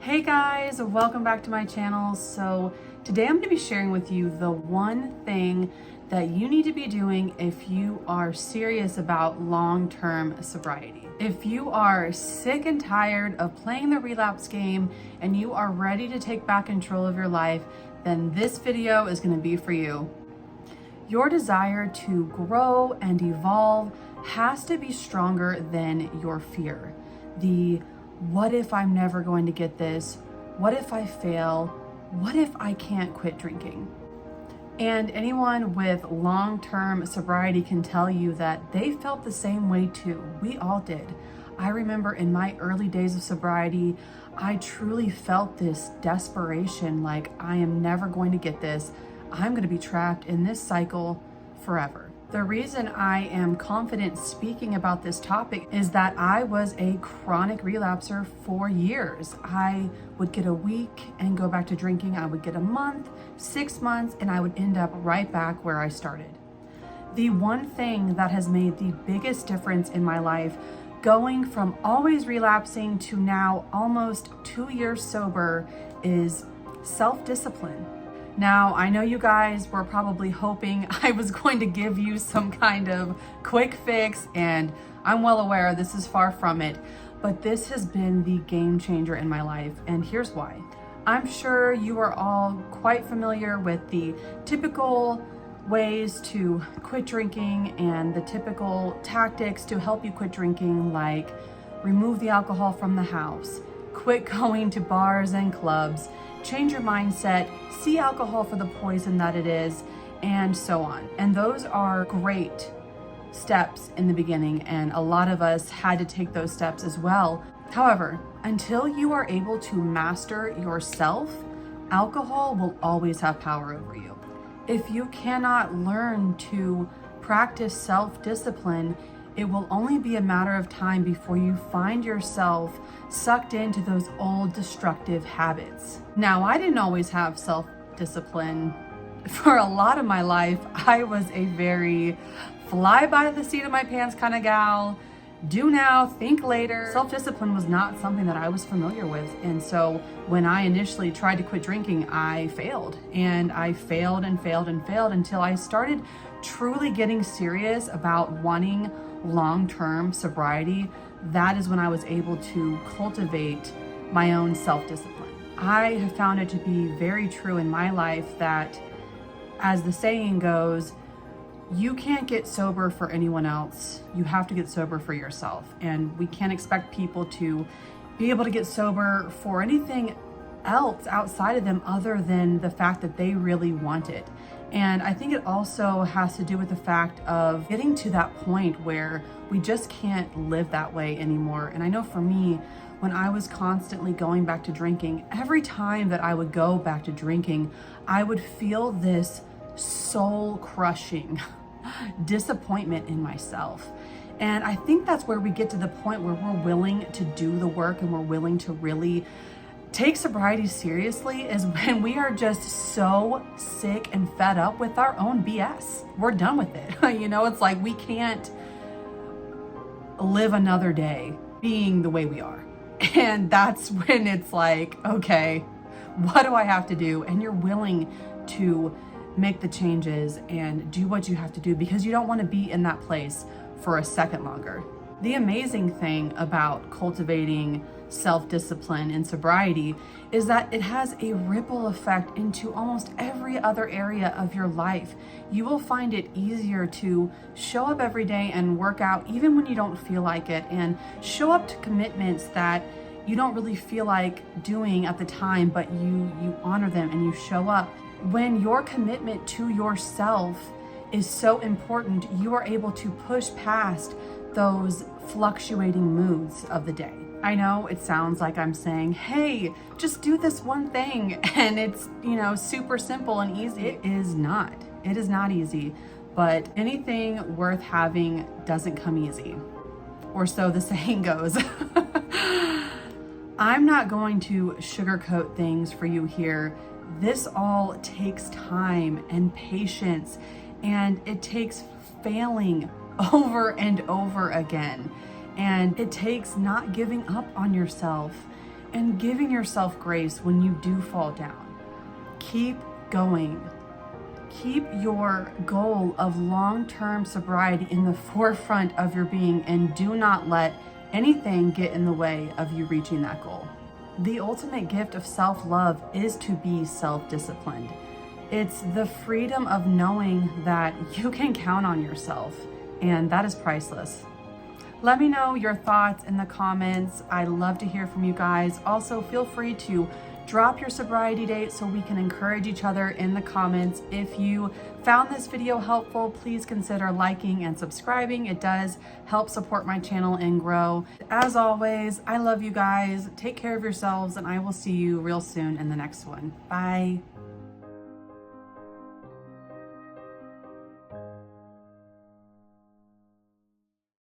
Hey guys, welcome back to my channel. So today I'm going to be sharing with you the one thing that you need to be doing if you are serious about long-term sobriety. If you are sick and tired of playing the relapse game and you are ready to take back control of your life, then this video is going to be for you. Your desire to grow and evolve has to be stronger than your fear. What if I'm never going to get this? What if I fail? What if I can't quit drinking? And anyone with long-term sobriety can tell you that they felt the same way too. We all did. I remember in my early days of sobriety, I truly felt this desperation, like I am never going to get this. I'm going to be trapped in this cycle forever. The reason I am confident speaking about this topic is that I was a chronic relapser for years. I would get a week and go back to drinking. I would get a month, 6 months, and I would end up right back where I started. The one thing that has made the biggest difference in my life, going from always relapsing to now almost 2 years sober, is self-discipline. Now, I know you guys were probably hoping I was going to give you some kind of quick fix, and I'm well aware this is far from it, but this has been the game changer in my life, and here's why. I'm sure you are all quite familiar with the typical ways to quit drinking and the typical tactics to help you quit drinking, like remove the alcohol from the house, quit going to bars and clubs, change your mindset, see alcohol for the poison that it is, and so on. And those are great steps in the beginning, and a lot of us had to take those steps as well. However, until you are able to master yourself, alcohol will always have power over you. If you cannot learn to practice self-discipline, it will only be a matter of time before you find yourself sucked into those old destructive habits. Now, I didn't always have self-discipline. For a lot of my life, I was a very fly by the seat of my pants kind of gal. Do now, think later. Self-discipline was not something that I was familiar with. And so when I initially tried to quit drinking, I failed. And I failed and failed and failed until I started truly getting serious about wanting long-term sobriety. That is when I was able to cultivate my own self-discipline. I have found it to be very true in my life that, as the saying goes, you can't get sober for anyone else. You have to get sober for yourself. And we can't expect people to be able to get sober for anything else outside of them other than the fact that they really want it. And I think it also has to do with the fact of getting to that point where we just can't live that way anymore. And I know for me, when I was constantly going back to drinking, every time that I would go back to drinking, I would feel this soul-crushing disappointment in myself. And I think that's where we get to the point where we're willing to do the work and we're willing to really take sobriety seriously, is when we are just so sick and fed up with our own BS. We're done with it. You know, it's like we can't live another day being the way we are. And that's when it's like, okay, what do I have to do? And you're willing to make the changes and do what you have to do because you don't want to be in that place for a second longer. The amazing thing about cultivating self-discipline and sobriety is that it has a ripple effect into almost every other area of your life. You will find it easier to show up every day and work out even when you don't feel like it, and show up to commitments that you don't really feel like doing at the time, but you honor them and you show up. When your commitment to yourself is so important, you are able to push past those fluctuating moods of the day. I know it sounds like I'm saying, hey, just do this one thing and it's, super simple and easy. It is not. It is not easy, but anything worth having doesn't come easy. Or so the saying goes. I'm not going to sugarcoat things for you here. This all takes time and patience, and it takes failing over and over again. And it takes not giving up on yourself and giving yourself grace when you do fall down. Keep going. Keep your goal of long-term sobriety in the forefront of your being, and do not let anything get in the way of you reaching that goal. The ultimate gift of self-love is to be self-disciplined. It's the freedom of knowing that you can count on yourself, and that is priceless. Let me know your thoughts in the comments. I love to hear from you guys. Also, feel free to drop your sobriety date so we can encourage each other in the comments. If you found this video helpful, please consider liking and subscribing. It does help support my channel and grow. As always, I love you guys. Take care of yourselves, and I will see you real soon in the next one. Bye.